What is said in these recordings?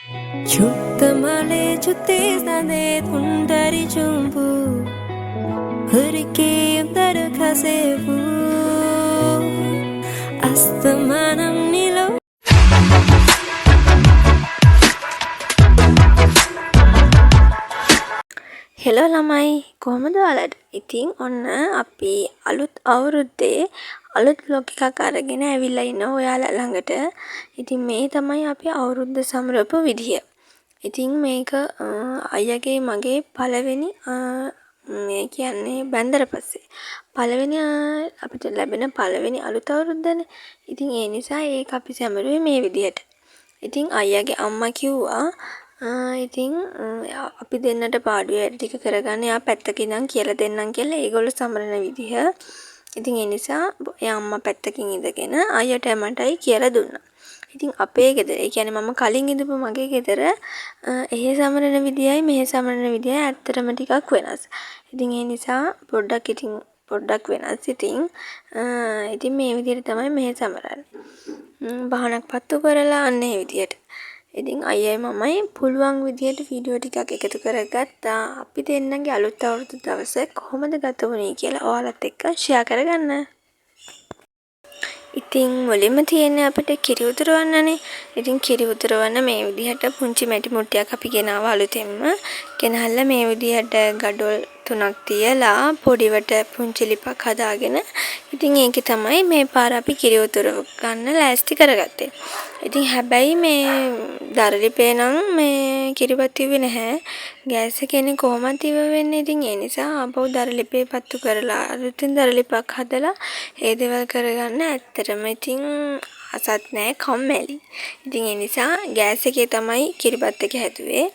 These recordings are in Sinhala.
චුත්තමලේ චුත්තේ සඳේ තුන්ටරි චුම්පු හරිකේ උදර කසෙපු අස්තමානම් නිලෝ හෙලෝ ළමයි කොහමද ඔයාලට? ඉතින් ඔන්න අපි අලුත් අවුරුද්දේ අලුත් vlog එකක් අරගෙන ඇවිල්ලා ඉන්නවා ඔයාලා ළඟට. ඉතින් මේ තමයි අපි අවුරුද්ද සමරපු විදිය. ඉතින් මේක අයියාගේ මගේ පළවෙනි මේ කියන්නේ බැන්දර පස්සේ පළවෙනි අපිට ලැබෙන පළවෙනි අලුත් අවුරුද්දනේ. ඉතින් ඒ නිසා ඒක අපි සැමරුවේ මේ විදියට. ඉතින් අයියාගේ අම්මා කිව්වා ඉතින් අපි දෙන්නට පාඩුවේ වැඩ ටික කරගන්න යා පැත්තක ඉඳන් කියලා දෙන්නම් කියලා ඒගොල්ලෝ සමරන විදිහ. ඉතින් ඒ නිසා එයා අම්මා පැත්තකින් ඉඳගෙන අයියට මටයි කියලා දුන්නා. ඉතින් අපේ ගෙදර, ඒ කියන්නේ මම කලින් ඉඳපු මගේ ගෙදර එහෙ සමරන විදියයි මෙහෙ සමරන විදියයි ඇත්තටම ටිකක් වෙනස්. ඉතින් ඒ නිසා පොඩ්ඩක් වෙනස්. ඉතින් මේ විදිහට තමයි මෙහෙ සමරන්නේ. බහනක් පත්තු කරලා අන්න ඒ විදියට. ඉතින් අයියයි මමයි පුළුවන් විදියට වීඩියෝ ටිකක් එකතු කරගත්තා. අපි දෙන්නගේ අලුත් අවුරුදු දවසේ කොහොමද ගත වුනේ කියලා ඔයාලත් එක්ක ෂෙයා කරගන්න. ඉතින් මුලින්ම තියෙන්නේ අපිට කිරි උදුරවන්නනේ. ඉතින් කිරි උදුරවන්න මේ විදිහට පුංචි මැටි මුට්ටියක් අපි ගෙනාවා අලුතෙන්ම. ගෙනහල්ලා මේ විදිහට ගඩොල් 3ක් තියලා පොඩිවට පුංචි ලිපක් හදාගෙන ඉතින් ඒකේ තමයි මේ පාර අපි කිරි උදුරව ගන්න ලෑස්ති කරගත්තේ. ඉතින් හැබැයි මේ දරලිපේ නම් මේ කිරිපත් ඉව්වේ නැහැ. ගෑස් එකේ කොහොමද ඉව වෙන්නේ? ඉතින් ඒ නිසා ආපහු දරලිපේ පත්තු කරලා අලුතින් දරලිපක් හදලා ඒ දේවල් කරගන්න ඇත්තටම ඉතින් අසත් නැහැ කම්මැලි. ඉතින් ඒ නිසා ගෑස් එකේ තමයි කිරිපත් එක හැදුවේ.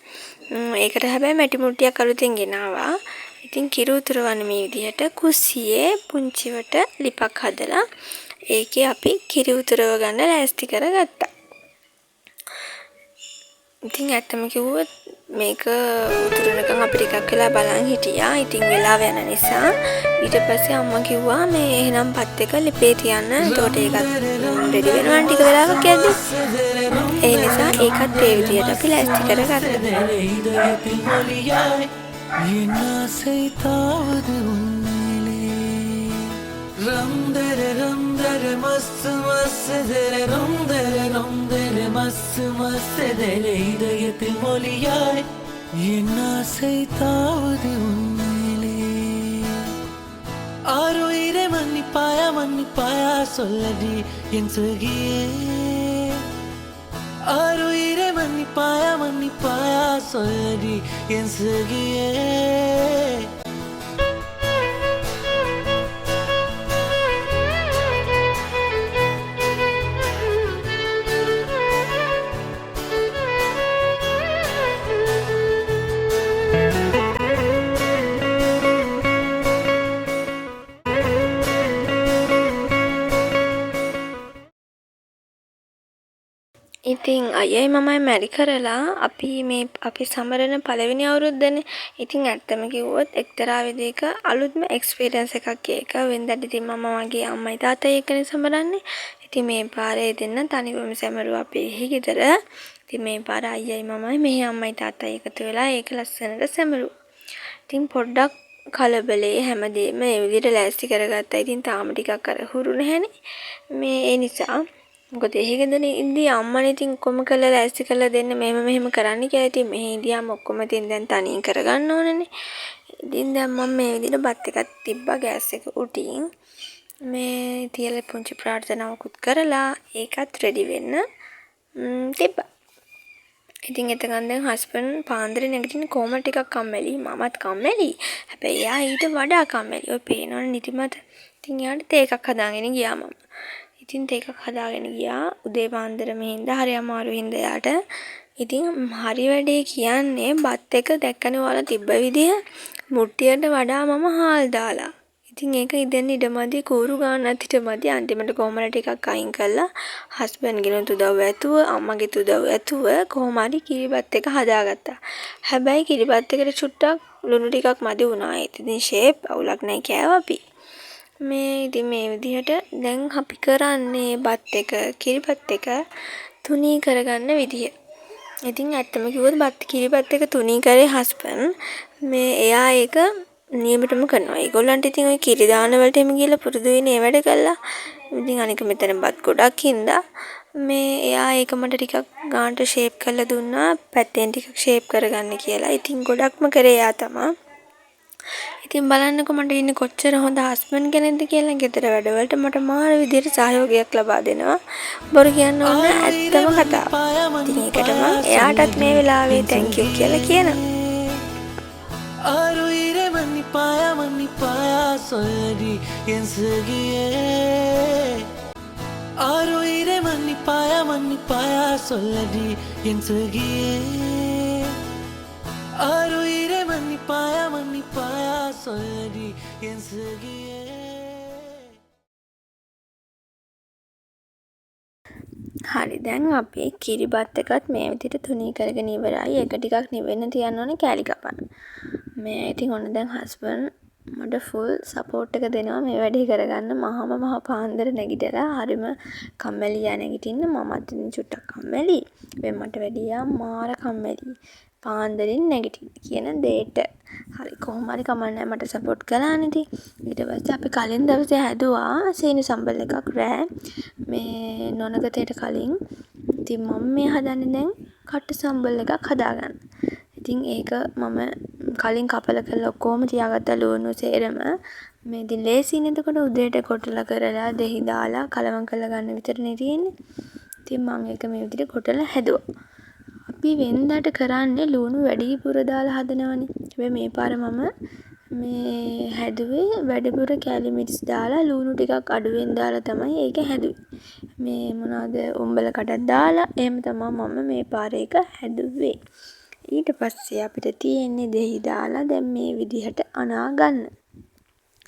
ඒකට හැබැයි මැටි මුට්ටියක් අලුතෙන් ගෙනාවා. ඉතින් කිරි උතුරවන්න මේ විදිහට කුස්සියේ පුංචිවට ලිපක් හදලා ඒකේ අපි කිරි උතුරව ගන්න ලෑස්ති කරගත්තා. ඉතින් ඇත්තම කිව්වොත් මේක උතුරනකම් අපි ටිකක් වෙලා බලන් හිටියා. ඉතින් වෙලාව යන නිසා ඊට පස්සේ අම්මා කිව්වා මේ එහෙනම් පත් එක ලිපේ තියන්න. එතකොට ඒකත් රෙඩි වෙනවා ටික වෙලාවක් යද්දි. ඒ නිසා ඒකත් ඒ විදිහට අපි ලෑස්ති කරගත්තා. Ramdere masse masse dere ramdere masse masse dere idayethil moliyay yenasai tavadu unnile aruire mannipaya solladi en sagiye aruire mannipaya solladi en sagiye ඉතින් අයියයි මමයි මැරි කරලා අපි සමරන පළවෙනි අවුරුද්දනේ. ඉතින් ඇත්තම කිව්වොත් එක්තරා විදිහක අලුත්ම එක්ස්පීරියන්ස් එකක් ඒක. වෙනදාට ඉතින් මම මගේ අම්මයි තාත්තයි එක්කනේ සමරන්නේ. ඉතින් මේ පාරේ දෙන්න තනිවම සමරුවා අපේ ගෙදර. ඉතින් මේ පාර අයියයි මමයි මෙහි අම්මයි තාත්තයි එකතු වෙලා ඒක ලස්සනට සමරුවා. ඉතින් පොඩ්ඩක් කලබලේ හැමදේම මේ විදිහට ලෑස්ති කරගත්තා. ඉතින් තාම ටිකක් අර හුරු නැහැනේ. මේ ඒ නිසා මොකද එහෙගෙදනේ ඉඳි අම්මනේ ඉතින් කොම කළා ලෑස්ති කරලා දෙන්න මෙහෙම කරන්න කියලා. ඉතින් මෙහෙ ඉඳියාම ඔක්කොම ඉතින් දැන් තනියෙන් කරගන්න ඕනනේ. ඉතින් දැන් මම මේ විදිහට බත් එකක් තිබ්බා ගෑස් එක උඩින්. මේ තියලා පුංචි ප්‍රාර්ථනාවකුත් කරලා ඒකත් රෙඩි වෙන්න තිබ්බා. ඉතින් එතකන් දැන් හස්බන්ඩ් පාන්දරේ නැගිටින්න කොහොම ටිකක් කම්මැලි. මමත් කම්මැලි. හැබැයි එයා ඊට වඩා කම්මැලි. ඔය පේනවනේ නිදිමත. ඉතින් එයාට තේ එකක් හදාගෙන ගියා මම. ඉතින් තේ එකක් හදාගෙන ගියා උදේ පාන්දර මෙහින්ද හරි අමාරු හින්දා යාට. ඉතින් හරි වැඩේ කියන්නේ බත් එක දැක්කනේ ඔයාලා තිබ්බ විදිහ මුට්ටියට වඩා මම හාල් දාලා. ඉතින් ඒක ඉදෙන් ඉඩමදි කූරු ගන්නත් ඉඩමදි අන්තිමට කොහමද ටිකක් අයින් කළා. හස්බන්ඩ්ගෙනුත් උදව් ඇතුව අම්මගෙත් උදව් ඇතුව කොහොම හරි කිරිබත් එක හදාගත්තා. හැබැයි කිරිබත් එකට චුට්ටක් ලුණු ටිකක් මදි වුණා. ඉතින් ෂේප් අවුලක් නැහැ කෑවා අපි. ඉතින් මේ විදිහට දැන් අපි කරන්නේ බත් එක කිරිබත් එක තුනී කරගන්න විදිය. ඉතින් ඇත්තම කිව්වොත් කිරිබත් එක තුනී කරේ හස්බන්ඩ්. මේ එයා ඒක නියමටම කරනවා. ඒගොල්ලන්ට ඉතින් ওই කිරි දාන වලට එමු කියලා පුරුදු වෙන්නේ ඒ වැඩ කළා. ඉතින් අනික මෙතන බත් ගොඩක් හින්දා මේ එයා ඒක මට ටිකක් ගානට ෂේප් කරලා දුන්නා. පැත්තෙන් ටිකක් ෂේප් කරගන්න කියලා. ඉතින් ගොඩක්ම කරේ එයා තමයි. ඉතින් බලන්නකො මට ඉන්නේ කොච්චර හොඳ හස්බන්ඩ් කෙනෙක්ද කියලා. ගෙදර වැඩවලට මට මාර විදියට සහයෝගයක් ලබා දෙනවා. බොරු කියන්න ඕන ඇත්තම කතාව. ඉතින් ඒකට මම එයාටත් මේ වෙලාවේ thank you කියලා කියනවා. ஆறுயிரை மன்னிப்பாயா சொல்லடி என் சகியே ஆறுயிரை மன்னிப்பாயா சொல்லடி என் சகியே ஆறுயிரை மன்னிப்பாயா சொல்லடி என் சகியே හරි දැන් අපි කිරිබත් එකත් මේ විදිහට තුනී කරගෙන ඉවරයි. ඒක ටිකක් නිවෙන්න තියන්න ඕනේ කෑලි කපන්න. මේ ඉතින් ඔන්න දැන් හස්බන්ඩ් මට ෆුල් සපෝට් එක දෙනවා මේ වැඩේ කරගන්න. මහා පාන්දර නැගිටලා හරිම කම්මැලියා නැගිටින්න මමත් ඉතින් චුට්ටක් කම්මැලි. මට වැඩියා මාර කම්මැලි. පාන්දරින් නැගිටින්න කියන දෙයට. හරි කොහොම හරි කමන්නේ මට සපෝට් කළානේ ඉතින්. ඊට පස්සේ අපි කලින් දවසේ හැදුවා සීනි සම්බල් එකක් රෑ. මේ නොනගතයට කලින්. ඉතින් මම මේ හදන්නේ දැන් කට්ට සම්බල් එකක් හදාගන්න. ඉතින් ඒක මම කලින් කපල කරලා ඔක්කොම තියාගත්ත ලුණු සේරම මේ ඉතින් ලේසියිනේ එතකොට උදේට කොටලා කරලා දෙහි දාලා කලවම් කරලා ගන්න විතරනේ තියෙන්නේ. ඉතින් මම ඒක මේ විදිහට කොටලා හැදුවා. අපි වෙනදාට කරන්නේ ලුණු වැඩිපුර දාලා හදනවනේ. හැබැයි මේ පාර මම මේ හැදුවේ වැඩිපුර කැලි මිරිස් දාලා ලුණු ටිකක් අඩුවෙන් දාලා තමයි ඒක හැදුවේ. මේ මොනවාද උඹල කටක් දාලා එහෙම තමයි මම මේ පාර එක හැදුවේ. ඊට පස්සේ අපිට තියෙන්නේ දෙහි දාලා දැන් මේ විදිහට අනා ගන්න.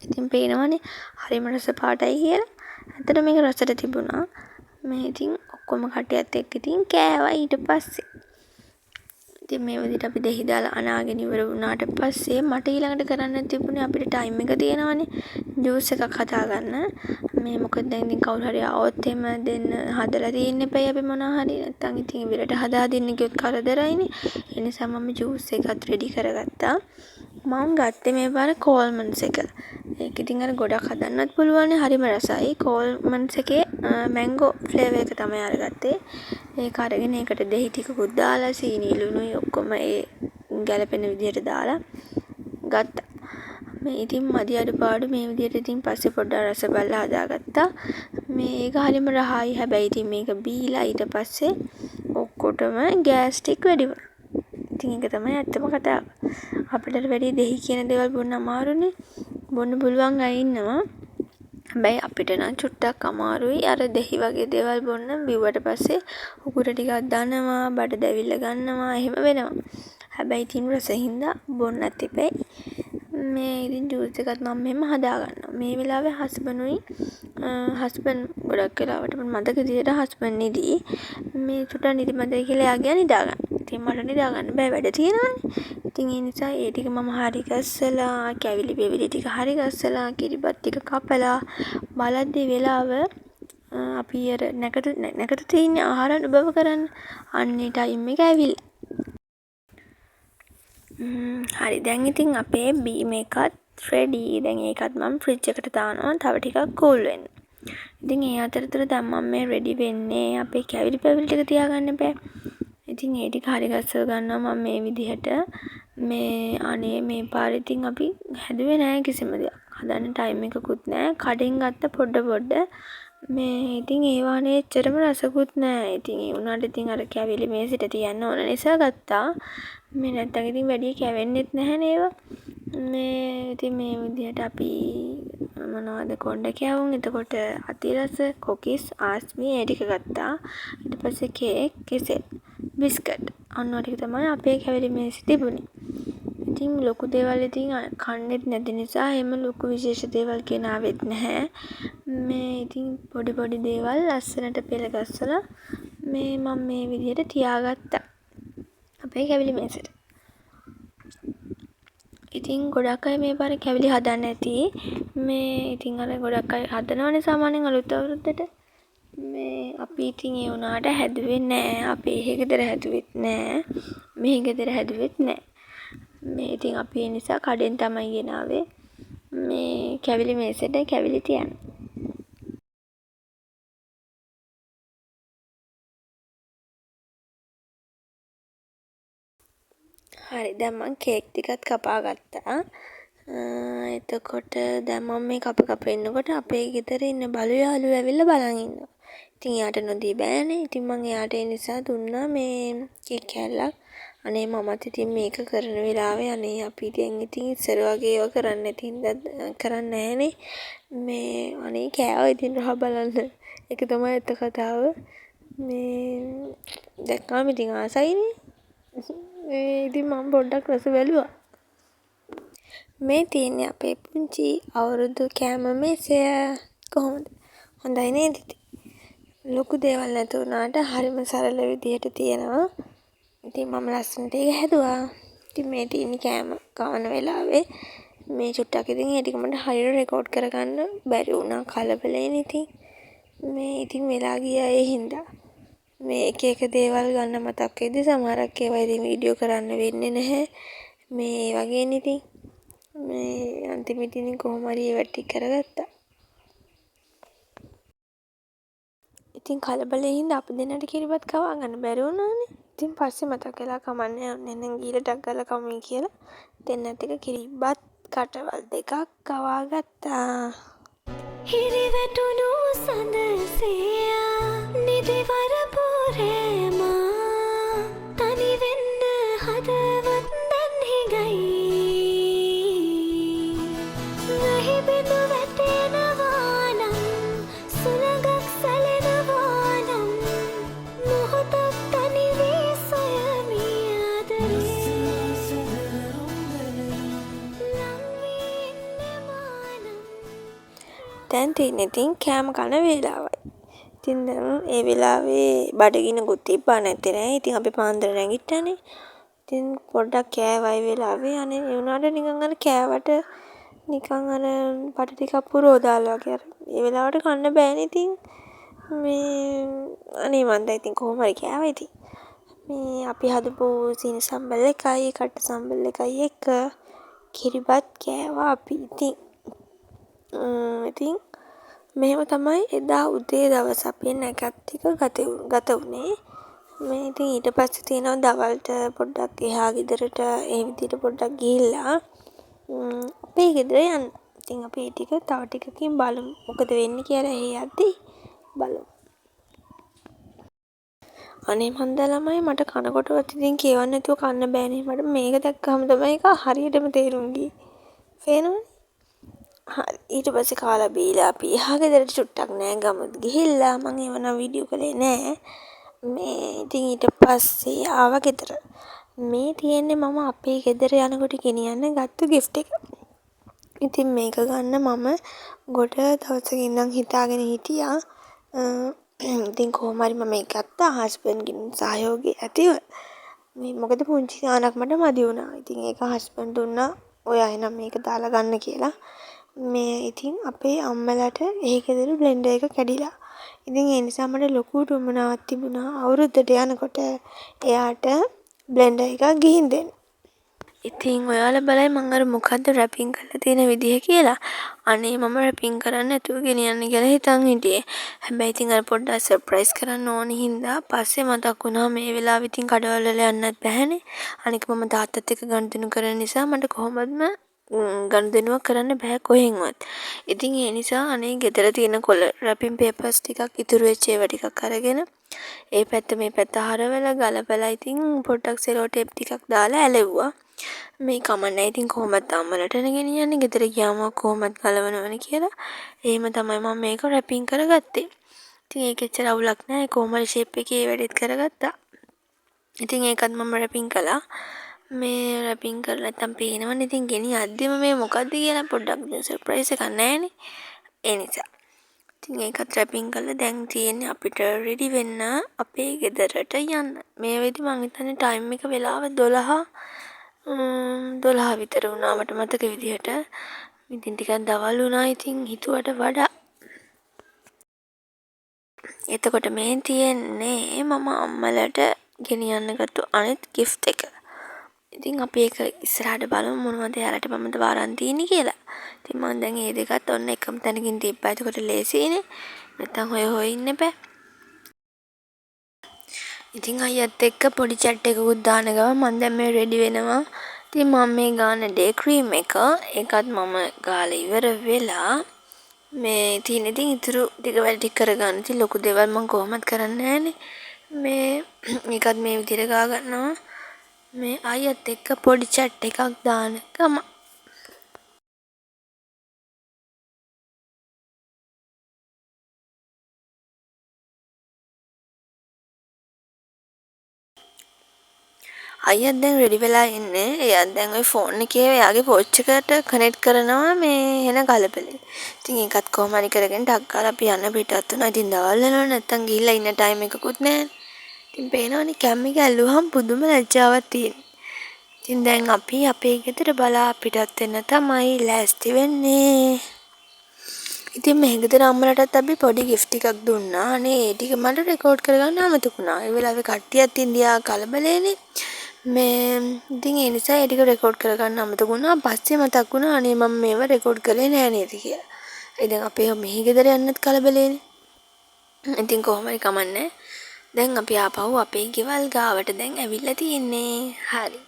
ඉතින් පේනවනේ හරිම රස පාටයි කියලා. ඇත්තට මේක රසට තිබුණා. මේ ඉතින් ඔක්කොම කටයත් එක්ක ඉතින් කෑවා ඊට පස්සේ. ඉතින් මේ විදිහට අපි දෙහි දාලා අනාගෙන ඉවර වුණාට පස්සේ මට ඊළඟට කරන්න තිබුණේ අපිට ටයිම් එක තියෙනවනේ ජූස් එකක් හදාගන්න. මේ මොකද දැන් ඉතින් කවුරු හරි ආවොත් එහෙම දෙන්න හදලා තියෙන්න එපයි අපි මොනවා හරි නැත්තම් ඉතින් ඉවරට හදා දෙන්න කිව්වොත් කරදරයිනේ. ඒ නිසා මම ජූස් එකත් රෙඩි කරගත්තා. මම ගත්තේ මේ පාර කෝල්මන්ස් එක. ඒක ඉතින් අර ගොඩක් හදන්නත් පුළුවන් හරිම රසයි. කෝල්මන්ස් එකේ මැංගෝ ෆ්ලේවර් එක තමයි අරගත්තේ. ඒක අරගෙන ඒකට දෙහි ටිකකුත් දාලා සීනි ලුණුයි ඔක්කොම ඒ ගැලපෙන විදිහට දාලා ගත්තා. මේ ඉතින් මදි අඩුපාඩු මේ විදිහට ඉතින් පස්සේ පොඩ්ඩක් රස බලලා හදාගත්තා. මේක හරිම රහයි. හැබැයි ඉතින් මේක බීලා ඊට පස්සේ ඔක්කොටම ගෑස් ටික වැඩි වුණා. ඉතින් ඒක තමයි ඇත්තම කතාව. අපිට වැඩි දෙහි කියන දේවල් බොන්න අමාරුනේ. බොන්න පුළුවන් අය ඉන්නවා. හැබැයි අපිට නම් චුට්ටක් අමාරුයි අර දෙහි වගේ දේවල් බොන්න. බිව්වට පස්සේ උකුර ටිකක් දානවා, බඩ දැවිල්ල ගන්නවා, එහෙම වෙනවා. හැබැයි ඉතින් රසින්දා බොන්නත් එපයි. මේ ඉතින් ජූස් එකත් මම මෙහෙම හදාගන්නවා. මේ වෙලාවේ හස්බන්ඩ් ගොඩක් වෙලාවට මම මතක විදියට හස්බන්ඩ් නිදි. මේ චුට්ටක් නිදිමතයි කියලා එයා ගියා නිදාගන්න. ඉතින් මට නිදාගන්න බෑ වැඩ තියෙනවානේ. ඉතින් ඒ නිසා ඒ ටික මම හරි ගස්සලා, කැවිලි බෙවිලි ටික හරි ගස්සලා, කිරිබත් ටික කපලා බලද්දි වෙලාව අපි අර නැකත තියෙන ආහාර අනුභව කරන්න. අන්නේ ටයිම් එක ඇවිල්ලා. හරි දැන් ඉතින් අපේ බීම එකත් රෙඩි. දැන් ඒකත් මම ෆ්‍රිජ් එකට දානවා තව ටිකක් කූල් වෙන්න. ඉතින් ඒ අතරතුර දැන් මම මේ රෙඩි වෙන්නේ අපේ කැවිලි පැවිලි ටික තියාගන්න බෑ. ඉතින් ඒ ටික හරි ගස්සව ගන්නවා මම මේ විදිහට. මේ අනේ මේ පාරේ ඉතින් අපි හැදුවේ නෑ කිසිම දෙයක්. හදන්න ටයිම් එකකුත් නෑ. කඩෙන් ගත්ත පොඩ මේ ඉතින් ඒවානේ එච්චරම රසකුත් නෑ. ඉතින් ඒ වුණාට ඉතින් අර කැවිලි මේසෙට තියන්න ඕන නිසා ගත්තා. මේ නැත්තම් ඉතින් වැඩි කැවෙන්නෙත් නැහැ නේව. මේ ඉතින් මේ විදිහට අපි මොනවද කොණ්ඩ කැවුම් එතකොට අතිරස කොකිස් ආස්මි ඒ ටික ගත්තා. ඊට පස්සේ කේක් කෙසෙල් බිස්කට් අන්න ටික තමයි අපේ කැවිලි මේසෙ තිබුණේ. ඉතින් ලොකු දේවල් ඉතින් කන්නෙත් නැති නිසා එහෙම ලොකු විශේෂ දේවල් ගෙනාවෙත් නැහැ. මේ ඉතින් පොඩි දේවල් ලස්සනට පෙළ ගස්සලා මේ මම මේ විදිහට තියාගත්තා. අපේ කැවිලි මේසෙට. ඉතින් ගොඩක් අය මේ පාර කැවිලි හදන්න ඇති. මේ ඉතින් අර ගොඩක් අය හදනවනේ සාමාන්‍යයෙන් අලුත් අවුරුද්දට. මේ අපි ඉතින් ඒ වුණාට හැදුවේ නෑ. අපේ ගෙදර හැදුවෙත් නෑ. මෙහි ගෙදර හැදුවෙත් නෑ. මේ ඉතින් අපි ඒ නිසා කඩෙන් තමයි ගෙනාවේ. මේ කැවිලි මේසෙට කැවිලි තියන්න. හරි දැන් මං කේක් ටිකත් කපා ගත්තා. එතකොට දැන් මම මේ කප ඉන්නකොට අපේ ගෙදර ඉන්න බලු යාළුවෝ ඇවිල්ලා බලන් ඉන්නවා. ඉතින් එයාට නොදී බෑනේ. ඉතින් මං එයාට ඒ නිසා දුන්නා මේ කේක් කෑල්ලක්. අනේ මමත් ඉතින් මේක කරන වෙලාවේ අනේ අපි ඉතින් ඉස්සර වගේ ඒවා කරන්නේ නැති හින්දා කරන්නේ නැහනේ. මේ අනේ කෑවා ඉතින් රහ බලන්න. ඒක තමයි ඇත්ත කතාව. මේ දැක්කාම ඉතින් ආසයිනේ. ඉතින් මම පොඩ්ඩක් රස බැලුවා. මේ තියෙන්නේ අපේ පුංචි අවුරුදු කෑම මේසය. කොහොමද? හොඳයි නේද ඉතින්? ලොකු දේවල් නැති වුණාට හරිම සරල විදිහට තියෙනවා. ඉතින් මම ලස්සනට ඒක හැදුවා. ඉතින් මේ තියෙන්නේ කෑම කවන වෙලාවේ මේ චුට්ටක් ඉතින් ඒ ටික මට හරියට රෙකෝඩ් කරගන්න බැරි වුණා කලබලෙන් ඉතින්. මේ ඉතින් වෙලා ගියා ඒ හින්දා. මේ එක දේවල් ගන්න මතක් වෙද්දි සමහරක් ඒවා ඉතින් වීඩියෝ කරන්න වෙන්නේ නැහැ. මේ ඒ වගේනේ ඉතින්. මේ අන්තිමට ඉතින් කොහොම හරි ඒවා ටික කරගත්තා. ඉතින් කලබලෙන් හින්දා අපි දෙන්නට කිරිබත් කවා ගන්න බැරි වුණානේ. ඉතින් පස්සේ මතක් වෙලා කමන්නේ නැත්නම් ගිහලා ටක් ගාලා කමුයි කියලා දෙන්නත් එක කිරිබත් කටවල් දෙකක් කවා ගත්තා. හිරිවැටුණු සඳසියා නිදිවර පොරේමා තනි වෙන්න හදවත් දැන් හිගයි වැහි බිඳු වැටෙනවා නම් සුළඟක් සැලෙනවා නම් මොහොතක් තනි වී සොයමි ආදරේ ලං වී ඉන්නවා නම් දැන් තියෙන්නේ ඉතින් කෑම කන වේලාවයි. ඉතින් දැන් ඒ වෙලාවේ බඩගින්නකුත් තිබ්බා නැත්තේ නෑ. ඉතින් අපි පාන්දර නැගිට්ටානේ. ඉතින් පොඩ්ඩක් කෑවයි වෙලාවේ. අනේ ඒ වුණාට නිකන් අර කෑවට නිකන් අර බඩ ටිකක් පුරෝදාලා වගේ අර ඒ වෙලාවට කන්න බෑනේ ඉතින්. මේ අනේ මන්ද ඉතින් කොහොම හරි කෑවා ඉතින්. මේ අපි හදපු සීනි සම්බල් එකයි කට සම්බල් එකයි එක කිරිබත් කෑවා අපි ඉතින්. ඉතින් මෙහෙම තමයි එදා උදේ දවස් අපේ නැකත් ටික ගත වුණේ. මේ ඉතින් ඊට පස්සේ තියෙනවා දවල්ට පොඩ්ඩක් එහා ගෙදරට ඒ විදිහට පොඩ්ඩක් ගිහිල්ලා අපේ ගෙදර යන්න. ඉතින් අපි ඒ ටික තව ටිකකින් බලමු. මොකද වෙන්නේ කියලා එහේ යද්දි බලමු. අනේ මන්ද ළමයි මට කනකොටවත් ඉතින් කියවන්න නැතුව කන්න බෑනේ. මට මේක දැක්කම තමයි ඒක හරියටම තේරුම් ගියේ. පේනවනේ? හරි ඊට පස්සේ කාලා බීලා අපි එහා ගෙදරට චුට්ටක් නෑ ගමත් ගිහිල්ලා මම ඒව නම් වීඩියෝ කළේ නෑ. මේ ඉතින් ඊට පස්සේ ආවා ගෙදර. මේ තියෙන්නේ මම අපේ ගෙදර යනකොට ගෙනියන්න ගත්ත gift එක. ඉතින් මේක ගන්න මම ගොඩ දවසක ඉඳන් හිතාගෙන හිටියා. ඉතින් කොහොම හරි මම මේක ගත්තා හස්බන්ඩ්ගෙන් සහයෝගය ඇතිව. මේ මොකද පුංචි ගානක් මට මදි වුණා. ඉතින් ඒක හස්බන්ඩ් දුන්නා ඔයා එනම් මේක දාලා ගන්න කියලා. මේ ඉතින් අපේ අම්මලාට ඒ ගෙදර බ්ලෙන්ඩර් එක කැඩිලා. ඉතින් ඒ නිසා මට ලොකු උවමනාවක් තිබුණා අවුරුද්දට යනකොට එයාට බ්ලෙන්ඩර් එකක් ගිහින් දෙන්න. ඉතින් ඔයාලා බලයි මම අර මොකද්ද රැපින් කරලා තියෙන විදිහ කියලා. අනේ මම රැපින් කරන්නේ නැතුව ගෙනියන්න කියලා හිතන් හිටියේ. හැබැයි ඉතින් අර පොඩ්ඩක් සර්ප්‍රයිස් කරන්න ඕනි හින්දා පස්සේ මතක් වුණා මේ වෙලාවෙ ඉතින් කඩවල වල යන්නත් බැහැනේ. අනික මම තාත්තත් එක්ක ගනුදෙනු කරන නිසා මට කොහොමත්ම ගනුදෙනුවක් කරන්න බෑ කොහෙන්වත්. ඉතින් ඒ නිසා අනේ ගෙදර තියෙන කොළ රැපින් පේපර්ස් ටිකක් ඉතුරු වෙච්ච ඒවා ටිකක් අරගෙන ඒ පැත්ත මේ පැත්ත හරවලා ගලපලා ඉතින් පොඩ්ඩක් සෙලෝ ටේප් ටිකක් දාලා ඇලෙව්වා. මේ කමන්නේ ඉතින් කොහොමද අම්මලට ගෙනියන්නේ ගෙදර ගියාම කොහොමද ගලවනවනේ කියලා. එහෙම තමයි මම මේක රැපින් කරගත්තේ. ඉතින් ඒක එච්චර අවුලක් නෑ. කොහොම හරි ෂේප් එකේ වැඩෙත් කරගත්තා. ඉතින් ඒකත් මම රැපින් කළා. මේ රැපින් කරලා නැත්තම් පේනවනේ ඉතින් ගෙනියද්දිම මේ මොකද්ද කියලා පොඩ්ඩක් සර්ප්‍රයිස් එකක් නෑනේ. ඒ නිසා. ඉතින් ඒකත් රැපින් කරලා දැන් තියෙන්නේ අපිට රෙඩි වෙන්න අපේ ගෙදරට යන්න. මේ වෙද්දි මං හිතන්නේ ටයිම් එක වෙලාව 12 විතර වුණා මට මතක විදිහට. ඉතින් ටිකක් දවල් වුණා ඉතින් හිතුවට වඩා. එතකොට මේ තියෙන්නේ මම අම්මලට ගෙනියන්නගත්තු අනිත් gift එක. ඉතින් අපි ඒක ඉස්සරහට බලමු මොනවද යාලට මමද වරන් තියෙන්නේ කියලා. ඉතින් මම දැන් මේ දෙකත් ඔන්න එකම තැනකින් තිබ්බා. එතකොට ලේසියිනේ. නැත්තම් හොය ඉන්න බෑ. ඉතින් අයියත් එක්ක පොඩි chat එකකුත් දාන ගමන් මම දැන් මේ රෙඩි වෙනවා. ඉතින් මම මේ ගාන ඩේ ක්‍රීම් එක ඒකත් මම ගාලා ඉවර වෙලා මේ තියෙන ඉතින් ඉතුරු ටික වැඩ ටික කරගන්න. ඉතින් ලොකු දේවල් මම කොහොමත් කරන්නේ නැහනේ. මේ මේකත් මේ විදිහට ගා ගන්නවා. මේ අයියත් එක්ක පොඩි chat එකක් දාන ගම. අයියත් දැන් රෙඩි වෙලා ඉන්නේ. එයා දැන් ওই ෆෝන් එකේ එයාගේ වොච් එකට කනෙක්ට් කරනවා මේ එන කලබලෙ. ඉතින් ඒකත් කොහොම හරි කරගෙන ටක් ගාලා අපි යන්න පිටත් වුණා. ඉතින් දවල් වෙනවා නැත්තම් ගිහිල්ලා ඉන්න ටයිම් එකකුත් නැහැ. ඉතින් පේනවනේ කැම් එක ඇල්ලුවාම පුදුම ලැජ්ජාවක් තියෙනවා. ඉතින් දැන් අපි අපේ ගෙදර බලා පිටත් වෙන්න තමයි ලෑස්ති වෙන්නේ. ඉතින් මේ ගෙදර අම්මලටත් අපි පොඩි gift එකක් දුන්නා. අනේ ඒ ටික මට රෙකෝඩ් කරගන්න අමතක වුණා. ඒ වෙලාවේ කට්ටියත් ඉන්දියා කලබලේනේ. මේ ඉතින් ඒ නිසා ඒ ටික රෙකෝඩ් කරගන්න අමතක වුණා. පස්සේ මතක් වුණා අනේ මම මේව රෙකෝඩ් කරේ නෑ නේද කියලා. ඒ දැන් අපේ මෙහි ගෙදර යන්නත් කලබලේනේ. ඉතින් කොහොම හරි කමන්නේ. දැන් අපි ආපහු අපේ ගෙවල් ගාවට දැන් ඇවිල්ලා තියෙන්නේ. හරි.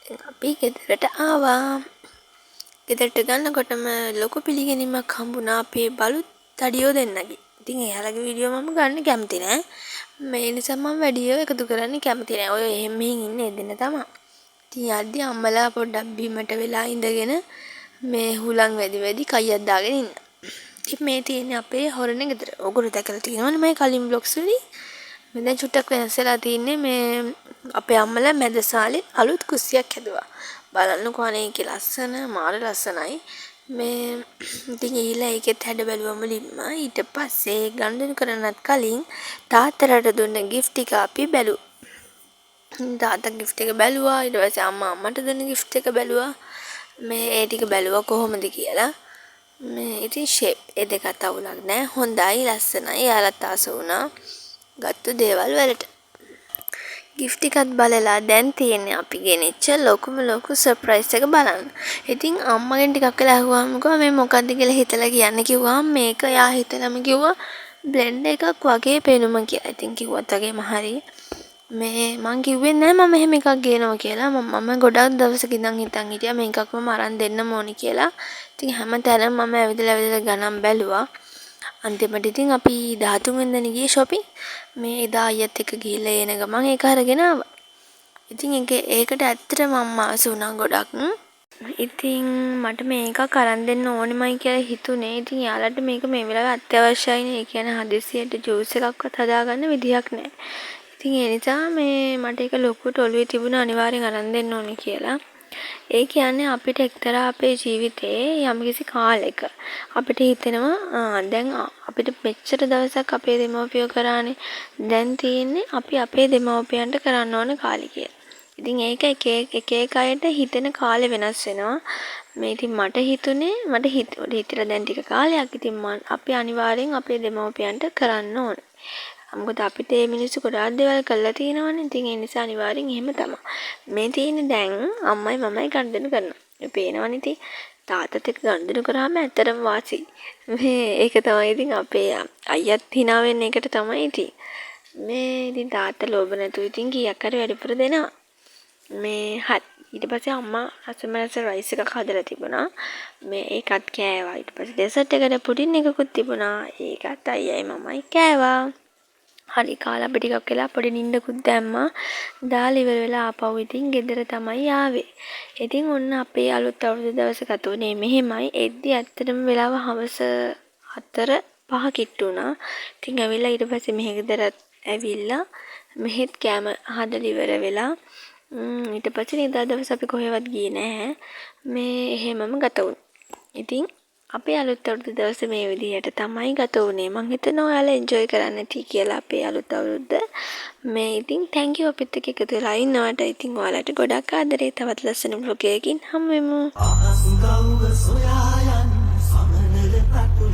දැන් අපි ගෙදරට ආවා. ගෙදරට ගන්නකොටම ලොකු පිළිගැනීමක් හම්බුණා අපේ බලුත් තඩියෝ දෙන්නගේ. ඉතින් එයාලගේ වීඩියෝ මම ගන්න කැමති නෑ. මේ නිසා මම වැඩියෝ එකතු කරන්න කැමති නෑ. ඔය එහෙම මෙහින් ඉන්නේ දෙන්න තමයි. ඉතින් යද්දි අම්මලා පොඩ්ඩක් බීමට වෙලා ඉඳගෙන මේ හුලං වැඩි කයියක් දාගෙන ඉන්න. ඉතින් මේ තියෙන්නේ අපේ හොරණ ගෙදර. ඔගොල්ලෝ දැකලා තියෙනවනේ මගේ කලින් බ්ලොග්ස් වලින්. මේ දැන් චුට්ටක් වෙනස් වෙලා තියෙන්නේ මේ අපේ අම්මලා මැදසාලේ අලුත් කුස්සියක් හැදුවා. බලන්නකෝ අනේ ඒකේ ලස්සන මාර ලස්සනයි. මේ ඉතින් ඊළඟ ඒකෙත් හැඩ බැලුවම මුලින්ම ඊට පස්සේ ගනුදෙනු කරන්නත් කලින් තාත්තට දුන්න gift එක අපි බැලුවා. තාත්තා gift එක බැලුවා. ඊට පස්සේ අම්මා අම්මට දුන්න gift එක බැලුවා. මේ ඒ ටික බැලුවා කොහොමද කියලා. මේ ඉතින් shape ඒ දෙකත් අවුලක් නැහැ. හොඳයි ලස්සනයි. යාලත් ආස වුණා. ගත්ත දේවල් වලට. gift එකත් බලලා දැන් තියෙන්නේ අපි ගෙනිච්ච ලොකු සර්ප්‍රයිස් එක බලන්න. ඉතින් අම්මගෙන් ටිකක් වෙලා අහුවාමකෝ මේ මොකද්ද කියලා හිතලා කියන්න කිව්වම මේක යා හිතලම කිව්වා බ්ලෙන්ඩ් එකක් වගේ පේනුම කියලා. ඉතින් කිව්වත් වගේම හරි. මේ මං කිව්වේ නෑ මම එහෙම එකක් ගේනවා කියලා. මම ගොඩක් දවසක ඉඳන් හිතන් හිටියා මේකක්ම අරන් දෙන්නම ඕනි කියලා. ඉතින් හැමතැනම මම ඇවිදලා ගණන් බැලුවා. අන්තිමට ඉතින් අපි 13 වෙනිදා ගියේ shopping. මේ එදා අයියත් එක්ක ගිහිල්ලා එන ගමන් ඒක අරගෙන ආවා. ඉතින් ඒකට ඇත්තටම අම්මා ආස වුණා ගොඩක්. ඉතින් මට මේකක් අරන් දෙන්න ඕනෙමයි කියලා හිතුනේ. ඉතින් යාළුවට මේක මේ වෙලාවේ අත්‍යවශ්‍යයිනේ. ඒ කියන්නේ හදිස්සියට ජූස් එකක්වත් හදාගන්න විදියක් නැහැ. ඉතින් ඒ නිසා මේ මට ඒක ලොකුට ඔළුවේ තිබුණා අනිවාර්යෙන් අරන් දෙන්න ඕනේ කියලා. ඒ කියන්නේ අපිට එක්තරා අපේ ජීවිතේ යම්කිසි කාලයක අපිට හිතෙනවා දැන් අපිට මෙච්චර දවසක් අපේ දෙමව්පියෝ කරානේ දැන් තියෙන්නේ අපි අපේ දෙමව්පියන්ට කරන්න ඕන කාලේ කියලා. ඉතින් ඒක එක අයට හිතෙන කාලේ වෙනස් වෙනවා. මේ ඉතින් මට හිතුනේ හිතලා දැන් ටික කාලයක් ඉතින් අපි අනිවාර්යෙන් අපේ දෙමව්පියන්ට කරන්න ඕන. මොකද අපිට මේ මිනිස්සු ගොඩාක් දේවල් කරලා තියෙනවනේ. ඉතින් ඒ නිසා අනිවාර්යෙන් එහෙම තමයි. මේ තියෙන්නේ දැන් අම්මයි මමයි ගනුදෙනු කරනවා. මේ පේනවනේ ඉතින් තාත්තත් එක්ක ගනුදෙනු කරාම ඇත්තටම වාසි. මේ ඒක තමයි ඉතින් අපේ අයියත් hina වෙන්නේ ඒකට තමයි ඉතින්. මේ ඉතින් තාත්තා ලෝභ නැතුව ඉතින් කීයක් හරි වැඩිපුර දෙනවා. මේ හරි ඊට පස්සේ අම්මා රසමරස රයිස් එකක් හදලා තිබුණා. මේ ඒකත් කෑවා. ඊට පස්සේ ඩෙසර්ට් එකට පුඩින් එකකුත් තිබුණා. ඒකත් අයියයි මමයි කෑවා. හරි කාලා අපි ටිකක් වෙලා පොඩි නිින්දකුත් දැම්මා. දාලා ඉවර වෙලා ආපහු ඉතින් ගෙදර තමයි ආවේ. ඉතින් ඔන්න අපේ අලුත් අවුරුදු දවස ගත වුණේ මෙහෙමයි. එද්දි ඇත්තටම වෙලාව හවස 4-5 කිට්ටු වුණා. ඉතින් ඇවිල්ලා ඊට පස්සේ මෙහෙ ගෙදරත් ඇවිල්ලා මෙහෙත් කෑම හදලා ඉවර වෙලා ඊට පස්සේ නිදා දවස් අපි කොහෙවත් ගියේ නැහැ. මේ එහෙමම ගත වුණා. ඉතින් අපේ අලුත් අවුරුදු දවස මේ විදිහට තමයි ගත වුනේ. මං හිතනවා ඔයාලා එන්ජොයි කරන්න ඇති කියලා අපේ අලුත් අවුරුද්ද. මේ ඉතින් thank you අපිත් එක්ක එකතු වෙලා ඉන්නවට. ඉතින් ඔයාලට ගොඩක් ආදරේ. තවත් ලස්සන vlog එකකින් හමු වෙමු. අහස් ගව්ව සොයා යන සමනල පැතු